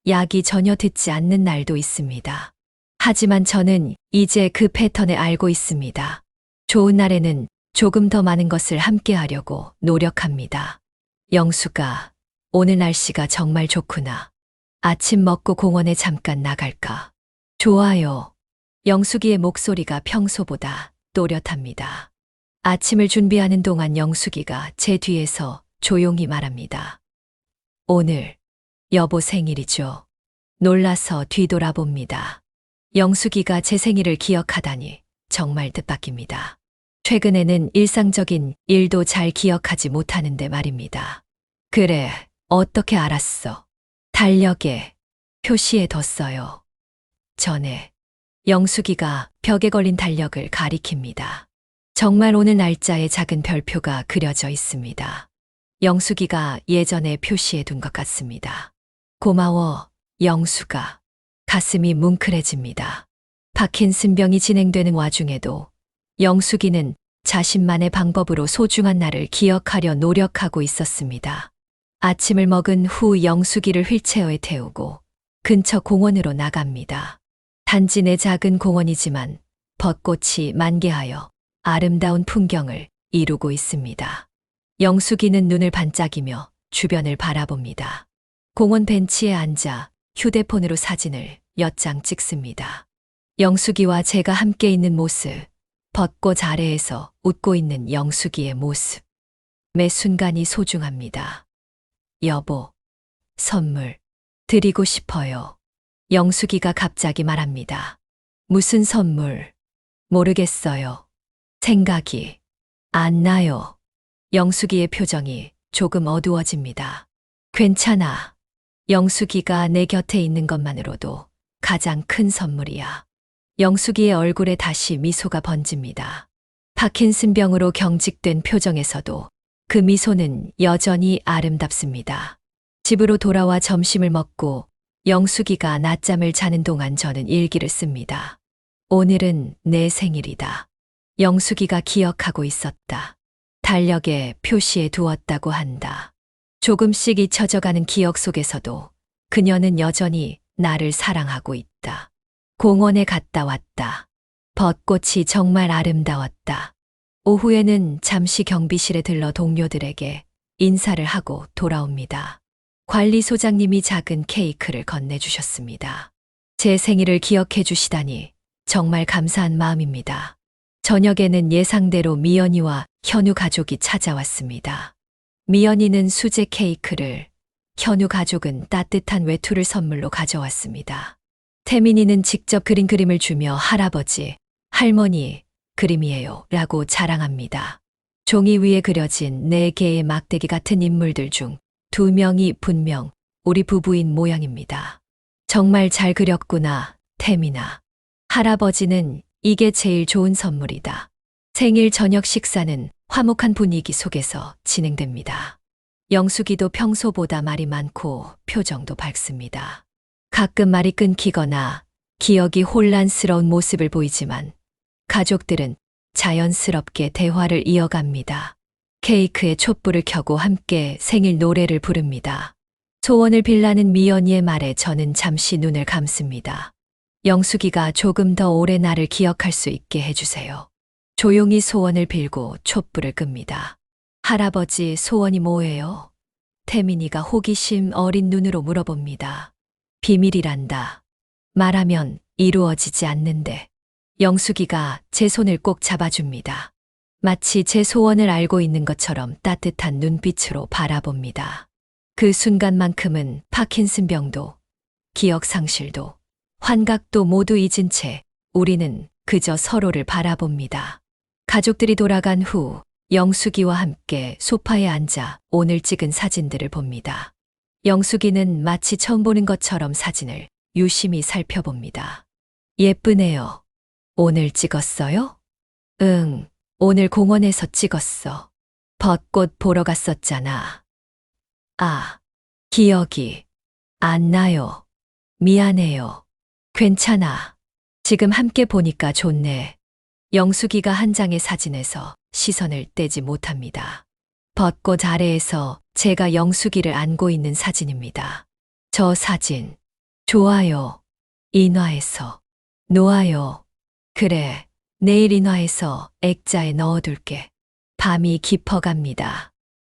약이 전혀 듣지 않는 날도 있습니다. 하지만 저는 이제 그 패턴을 알고 있습니다. 좋은 날에는 조금 더 많은 것을 함께 하려고 노력합니다. 영숙아, 오늘 날씨가 정말 좋구나. 아침 먹고 공원에 잠깐 나갈까? 좋아요. 영숙이의 목소리가 평소보다 또렷합니다. 아침을 준비하는 동안 영숙이가 제 뒤에서 조용히 말합니다. 오늘 여보 생일이죠. 놀라서 뒤돌아봅니다. 영숙이가 제 생일을 기억하다니 정말 뜻밖입니다. 최근에는 일상적인 일도 잘 기억하지 못하는데 말입니다. 그래, 어떻게 알았어? 달력에 표시해 뒀어요. 전에 영숙이가 벽에 걸린 달력을 가리킵니다. 정말 오늘 날짜에 작은 별표가 그려져 있습니다. 영숙이가 예전에 표시해 둔 것 같습니다. 고마워, 영숙아. 가슴이 뭉클해집니다. 파킨슨병이 진행되는 와중에도 영숙이는 자신만의 방법으로 소중한 날을 기억하려 노력하고 있었습니다. 아침을 먹은 후 영숙이를 휠체어에 태우고 근처 공원으로 나갑니다. 단지 내 작은 공원이지만 벚꽃이 만개하여 아름다운 풍경을 이루고 있습니다. 영숙이는 눈을 반짝이며 주변을 바라봅니다. 공원 벤치에 앉아 휴대폰으로 사진을 몇 장 찍습니다. 영숙이와 제가 함께 있는 모습, 벚꽃 아래에서 웃고 있는 영숙이의 모습. 매 순간이 소중합니다. 여보, 선물 드리고 싶어요. 영숙이가 갑자기 말합니다. 무슨 선물? 모르겠어요. 생각이 안 나요. 영숙이의 표정이 조금 어두워집니다. 괜찮아. 영숙이가 내 곁에 있는 것만으로도 가장 큰 선물이야. 영숙이의 얼굴에 다시 미소가 번집니다. 파킨슨병으로 경직된 표정에서도 그 미소는 여전히 아름답습니다. 집으로 돌아와 점심을 먹고 영숙이가 낮잠을 자는 동안 저는 일기를 씁니다. 오늘은 내 생일이다. 영숙이가 기억하고 있었다. 달력에 표시해 두었다고 한다. 조금씩 잊혀져가는 기억 속에서도 그녀는 여전히 나를 사랑하고 있다. 공원에 갔다 왔다. 벚꽃이 정말 아름다웠다. 오후에는 잠시 경비실에 들러 동료들에게 인사를 하고 돌아옵니다. 관리소장님이 작은 케이크를 건네주셨습니다. 제 생일을 기억해 주시다니 정말 감사한 마음입니다. 저녁에는 예상대로 미연이와 현우 가족이 찾아왔습니다. 미연이는 수제 케이크를, 현우 가족은 따뜻한 외투를 선물로 가져왔습니다. 태민이는 직접 그린 그림을 주며 할아버지, 할머니, 그림이에요 라고 자랑합니다. 종이 위에 그려진 4개의 막대기 같은 인물들 중 2명이 분명 우리 부부인 모양입니다. 정말 잘 그렸구나. 태민아, 할아버지는 이게 제일 좋은 선물이다. 생일 저녁 식사는 화목한 분위기 속에서 진행됩니다. 영숙이도 평소보다 말이 많고 표정도 밝습니다. 가끔 말이 끊기거나 기억이 혼란스러운 모습을 보이지만 가족들은 자연스럽게 대화를 이어갑니다. 케이크에 촛불을 켜고 함께 생일 노래를 부릅니다. 소원을 빌라는 미연이의 말에 저는 잠시 눈을 감습니다. 영숙이가 조금 더 오래 나를 기억할 수 있게 해주세요. 조용히 소원을 빌고 촛불을 끕니다. 할아버지, 소원이 뭐예요? 태민이가 호기심 어린 눈으로 물어봅니다. 비밀이란다. 말하면 이루어지지 않는데. 영숙이가 제 손을 꼭 잡아줍니다. 마치 제 소원을 알고 있는 것처럼 따뜻한 눈빛으로 바라봅니다. 그 순간만큼은 파킨슨병도, 기억상실도, 환각도 모두 잊은 채 우리는 그저 서로를 바라봅니다. 가족들이 돌아간 후 영숙이와 함께 소파에 앉아 오늘 찍은 사진들을 봅니다. 영숙이는 마치 처음 보는 것처럼 사진을 유심히 살펴봅니다. 예쁘네요. 오늘 찍었어요? 응, 오늘 공원에서 찍었어. 벚꽃 보러 갔었잖아. 아, 기억이 안 나요. 미안해요. 괜찮아. 지금 함께 보니까 좋네. 영숙이가 한 장의 사진에서 시선을 떼지 못합니다. 벚꽃 아래에서 제가 영숙이를 안고 있는 사진입니다. 저 사진. 좋아요. 인화해서. 놓아요. 그래. 내일 인화해서 액자에 넣어둘게. 밤이 깊어갑니다.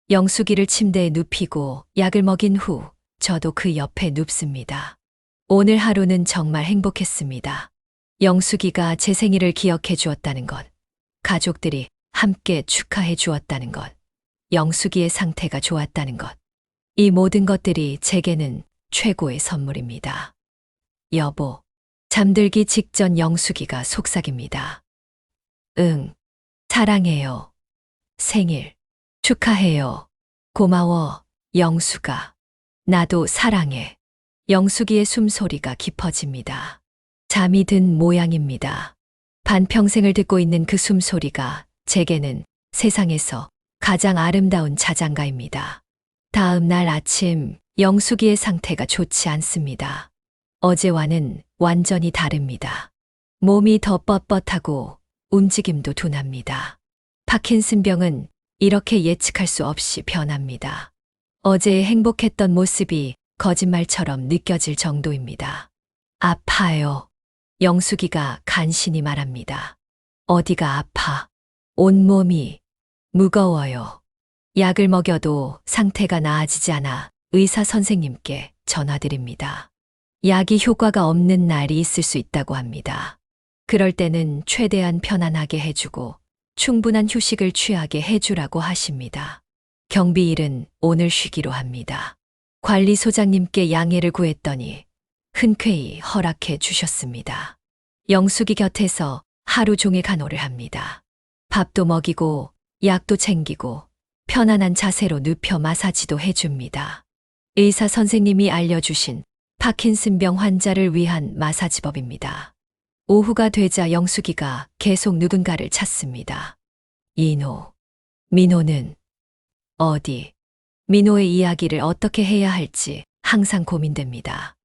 영숙이를 침대에 눕히고 약을 먹인 후 저도 그 옆에 눕습니다. 오늘 하루는 정말 행복했습니다. 영숙이가 제 생일을 기억해 주었다는 것, 가족들이 함께 축하해 주었다는 것, 영숙이의 상태가 좋았다는 것. 이 모든 것들이 제게는 최고의 선물입니다. 여보, 잠들기 직전 영숙이가 속삭입니다. 응, 사랑해요. 생일 축하해요. 고마워, 영숙아. 나도 사랑해. 영숙이의 숨소리가 깊어집니다. 잠이 든 모양입니다. 반평생을 듣고 있는 그 숨소리가 제게는 세상에서 가장 아름다운 자장가입니다. 다음 날 아침 영숙이의 상태가 좋지 않습니다. 어제와는 완전히 다릅니다. 몸이 더 뻣뻣하고 움직임도 둔합니다. 파킨슨병은 이렇게 예측할 수 없이 변합니다. 어제 행복했던 모습이 거짓말처럼 느껴질 정도입니다. 아파요. 영숙이가 간신히 말합니다. 어디가 아파? 온몸이 무거워요. 약을 먹여도 상태가 나아지지 않아 의사 선생님께 전화드립니다. 약이 효과가 없는 날이 있을 수 있다고 합니다. 그럴 때는 최대한 편안하게 해주고 충분한 휴식을 취하게 해주라고 하십니다. 경비일은 오늘 쉬기로 합니다. 관리소장님께 양해를 구했더니 흔쾌히 허락해 주셨습니다. 영숙이 곁에서 하루 종일 간호를 합니다. 밥도 먹이고 약도 챙기고 편안한 자세로 눕혀 마사지도 해줍니다. 의사 선생님이 알려주신 파킨슨병 환자를 위한 마사지법입니다. 오후가 되자 영숙이가 계속 누군가를 찾습니다. 이노. 민호는 어디? 민호의 이야기를 어떻게 해야 할지 항상 고민됩니다.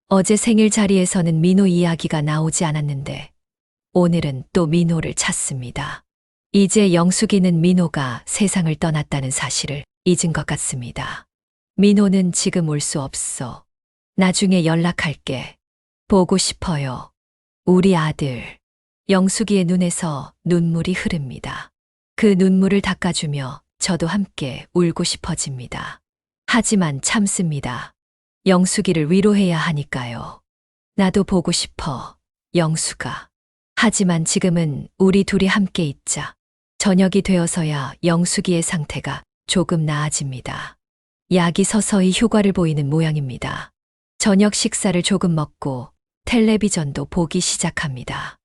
어제 생일 자리에서는 민호 이야기가 나오지 않았는데 오늘은 또 민호를 찾습니다. 이제 영숙이는 민호가 세상을 떠났다는 사실을 잊은 것 같습니다. 민호는 지금 올 수 없어. 나중에 연락할게. 보고 싶어요. 우리 아들. 영숙이의 눈에서 눈물이 흐릅니다. 그 눈물을 닦아주며 저도 함께 울고 싶어집니다. 하지만 참습니다. 영숙이를 위로해야 하니까요. 나도 보고 싶어, 영숙아. 하지만 지금은 우리 둘이 함께 있자. 저녁이 되어서야 영숙이의 상태가 조금 나아집니다. 약이 서서히 효과를 보이는 모양입니다. 저녁 식사를 조금 먹고 텔레비전도 보기 시작합니다.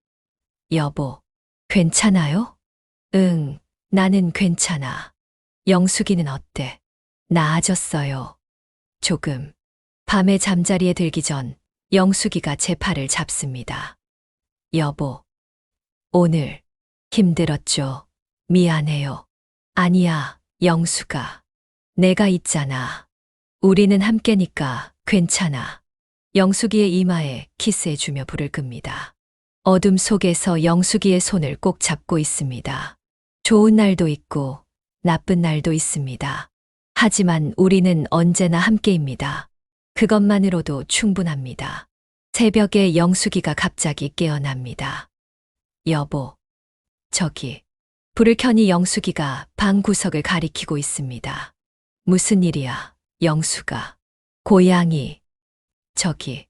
여보, 괜찮아요? 응, 나는 괜찮아. 영숙이는 어때? 나아졌어요. 조금. 밤에 잠자리에 들기 전 영숙이가 제 팔을 잡습니다. 여보, 오늘 힘들었죠? 미안해요. 아니야, 영숙아. 내가 있잖아. 우리는 함께니까 괜찮아. 영숙이의 이마에 키스해주며 불을 끕니다. 어둠 속에서 영숙이의 손을 꼭 잡고 있습니다. 좋은 날도 있고 나쁜 날도 있습니다. 하지만 우리는 언제나 함께입니다. 그것만으로도 충분합니다. 새벽에 영숙이가 갑자기 깨어납니다. 여보, 저기. 불을 켜니 영숙이가 방 구석을 가리키고 있습니다. 무슨 일이야, 영숙아. 고양이. 저기,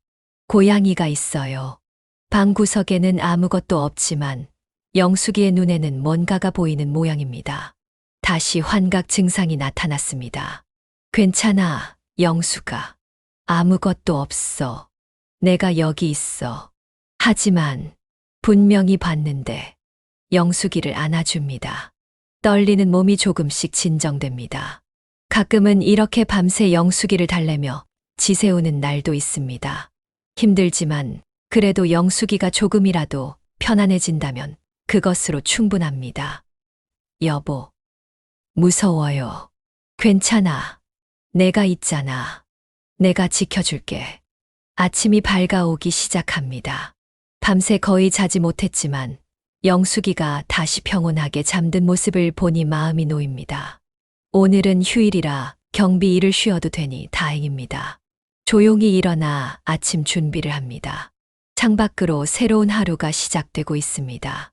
고양이가 있어요. 방 구석에는 아무것도 없지만 영숙이의 눈에는 뭔가가 보이는 모양입니다. 다시 환각 증상이 나타났습니다. 괜찮아, 영숙아. 아무것도 없어. 내가 여기 있어. 하지만 분명히 봤는데 영숙이를 안아줍니다. 떨리는 몸이 조금씩 진정됩니다. 가끔은 이렇게 밤새 영숙이를 달래며 지새우는 날도 있습니다. 힘들지만 그래도 영숙이가 조금이라도 편안해진다면 그것으로 충분합니다. 여보, 무서워요. 괜찮아. 내가 있잖아. 내가 지켜줄게. 아침이 밝아오기 시작합니다. 밤새 거의 자지 못했지만 영숙이가 다시 평온하게 잠든 모습을 보니 마음이 놓입니다. 오늘은 휴일이라 경비 일을 쉬어도 되니 다행입니다. 조용히 일어나 아침 준비를 합니다. 창밖으로 새로운 하루가 시작되고 있습니다.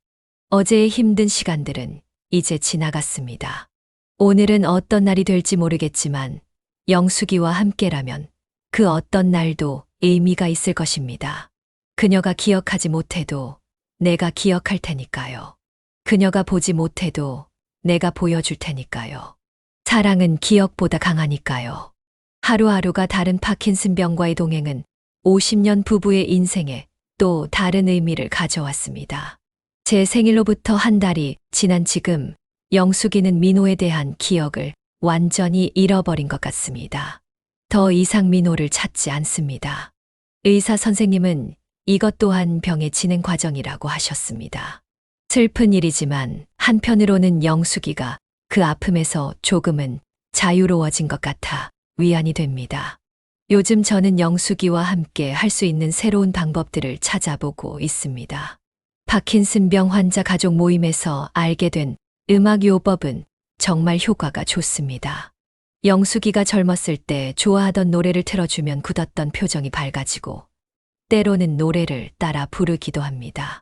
어제의 힘든 시간들은 이제 지나갔습니다. 오늘은 어떤 날이 될지 모르겠지만 영숙이와 함께라면 그 어떤 날도 의미가 있을 것입니다. 그녀가 기억하지 못해도 내가 기억할 테니까요. 그녀가 보지 못해도 내가 보여줄 테니까요. 사랑은 기억보다 강하니까요. 하루하루가 다른 파킨슨병과의 동행은 50년 부부의 인생에 또 다른 의미를 가져왔습니다. 제 생일로부터 한 달이 지난 지금 영숙이는 민호에 대한 기억을 완전히 잃어버린 것 같습니다. 더 이상 민호를 찾지 않습니다. 의사 선생님은 이것 또한 병의 진행 과정이라고 하셨습니다. 슬픈 일이지만 한편으로는 영숙이가 그 아픔에서 조금은 자유로워진 것 같아 위안이 됩니다. 요즘 저는 영숙이와 함께 할 수 있는 새로운 방법들을 찾아보고 있습니다. 파킨슨병 환자 가족 모임에서 알게 된 음악 요법은 정말 효과가 좋습니다. 영숙이가 젊었을 때 좋아하던 노래를 틀어주면 굳었던 표정이 밝아지고 때로는 노래를 따라 부르기도 합니다.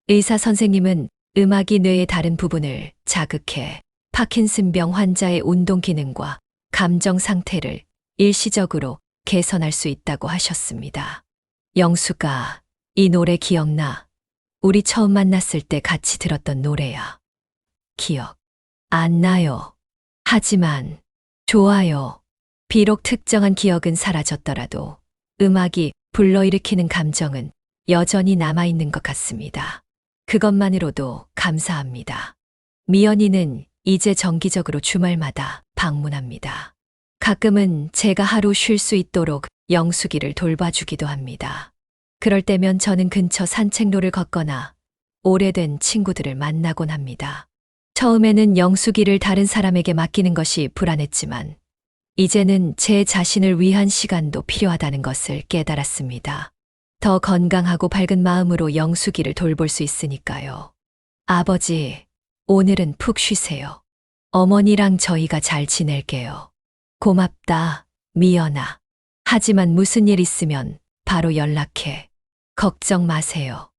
의사 선생님은 음악이 뇌의 다른 부분을 자극해 파킨슨병 환자의 운동 기능과 감정 상태를 일시적으로 개선할 수 있다고 하셨습니다. 영숙아, 이 노래 기억나? 우리 처음 만났을 때 같이 들었던 노래야. 기억 안 나요. 하지만 좋아요. 비록 특정한 기억은 사라졌더라도 음악이 불러일으키는 감정은 여전히 남아있는 것 같습니다. 그것만으로도 감사합니다. 미연이는 이제 정기적으로 주말마다 방문합니다. 가끔은 제가 하루 쉴 수 있도록 영숙이를 돌봐주기도 합니다. 그럴 때면 저는 근처 산책로를 걷거나 오래된 친구들을 만나곤 합니다. 처음에는 영숙이를 다른 사람에게 맡기는 것이 불안했지만 이제는 제 자신을 위한 시간도 필요하다는 것을 깨달았습니다. 더 건강하고 밝은 마음으로 영숙이를 돌볼 수 있으니까요. 아버지, 오늘은 푹 쉬세요. 어머니랑 저희가 잘 지낼게요. 고맙다, 미연아. 하지만 무슨 일 있으면 바로 연락해. 걱정 마세요.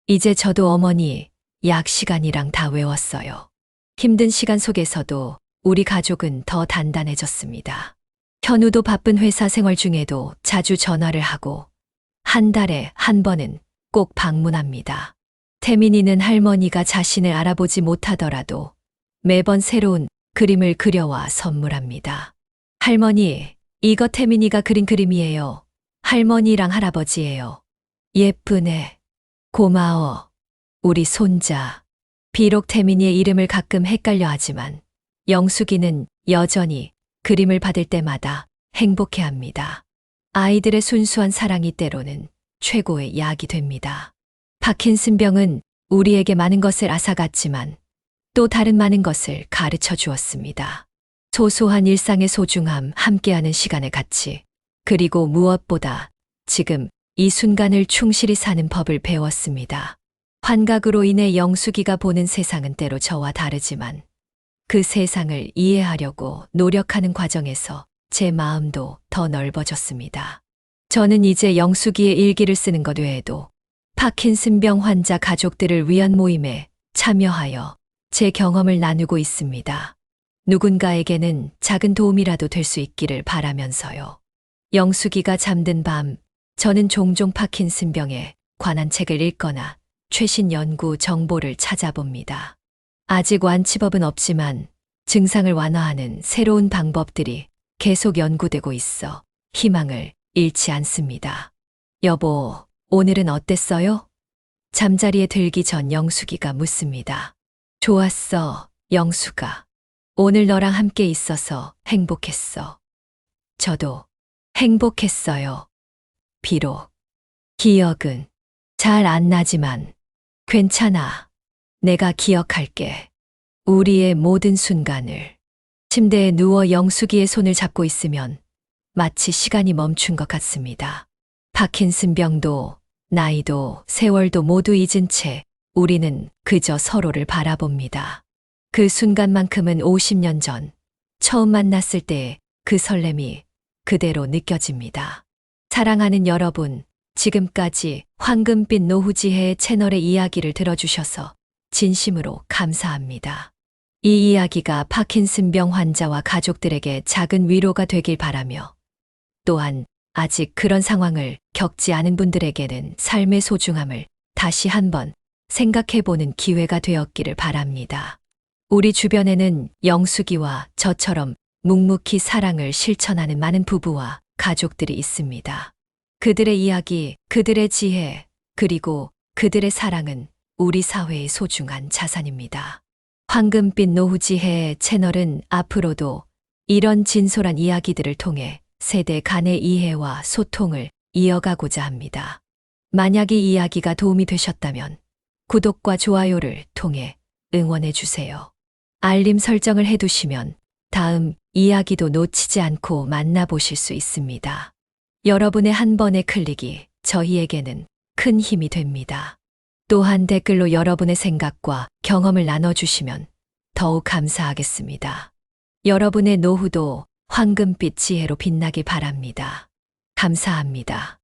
이제 저도 어머니 약 시간이랑 다 외웠어요. 힘든 시간 속에서도 우리 가족은 더 단단해졌습니다. 현우도 바쁜 회사 생활 중에도 자주 전화를 하고 한 달에 한 번은 꼭 방문합니다. 태민이는 할머니가 자신을 알아보지 못하더라도 매번 새로운 그림을 그려와 선물합니다. 할머니, 이거 태민이가 그린 그림이에요. 할머니랑 할아버지예요. 예쁘네. 고마워. 우리 손자. 비록 태민이의 이름을 가끔 헷갈려 하지만 영숙이는 여전히 그림을 받을 때마다 행복해합니다. 아이들의 순수한 사랑이 때로는 최고의 약이 됩니다. 파킨슨병은 우리에게 많은 것을 앗아갔지만 또 다른 많은 것을 가르쳐 주었습니다. 소소한 일상의 소중함, 함께하는 시간의 가치, 그리고 무엇보다 지금 이 순간을 충실히 사는 법을 배웠습니다. 환각으로 인해 영숙이가 보는 세상은 때로 저와 다르지만 그 세상을 이해하려고 노력하는 과정에서 제 마음도 더 넓어졌습니다. 저는 이제 영숙이의 일기를 쓰는 것 외에도 파킨슨병 환자 가족들을 위한 모임에 참여하여 제 경험을 나누고 있습니다. 누군가에게는 작은 도움이라도 될 수 있기를 바라면서요. 영숙이가 잠든 밤, 저는 종종 파킨슨병에 관한 책을 읽거나 최신 연구 정보를 찾아봅니다. 아직 완치법은 없지만 증상을 완화하는 새로운 방법들이 계속 연구되고 있어 희망을 잃지 않습니다. 여보, 오늘은 어땠어요? 잠자리에 들기 전 영숙이가 묻습니다. 좋았어, 영숙아. 오늘 너랑 함께 있어서 행복했어. 저도 행복했어요. 비록 기억은 잘 안 나지만 괜찮아. 내가 기억할게. 우리의 모든 순간을. 침대에 누워 영숙이의 손을 잡고 있으면 마치 시간이 멈춘 것 같습니다. 파킨슨병도 나이도 세월도 모두 잊은 채 우리는 그저 서로를 바라봅니다. 그 순간만큼은 50년 전 처음 만났을 때의 그 설렘이 그대로 느껴집니다. 사랑하는 여러분, 지금까지 황금빛 노후지혜의 채널의 이야기를 들어주셔서 진심으로 감사합니다. 이 이야기가 파킨슨병 환자와 가족들에게 작은 위로가 되길 바라며 또한 아직 그런 상황을 겪지 않은 분들에게는 삶의 소중함을 다시 한번 생각해보는 기회가 되었기를 바랍니다. 우리 주변에는 영숙이와 저처럼 묵묵히 사랑을 실천하는 많은 부부와 가족들이 있습니다. 그들의 이야기, 그들의 지혜, 그리고 그들의 사랑은 우리 사회의 소중한 자산입니다. 황금빛 노후지혜의 채널은 앞으로도 이런 진솔한 이야기들을 통해 세대 간의 이해와 소통을 이어가고자 합니다. 만약 이 이야기가 도움이 되셨다면 구독과 좋아요를 통해 응원해 주세요. 알림 설정을 해두시면 다음 이야기도 놓치지 않고 만나보실 수 있습니다. 여러분의 한 번의 클릭이 저희에게는 큰 힘이 됩니다. 또한 댓글로 여러분의 생각과 경험을 나눠주시면 더욱 감사하겠습니다. 여러분의 노후도 황금빛 지혜로 빛나기 바랍니다. 감사합니다.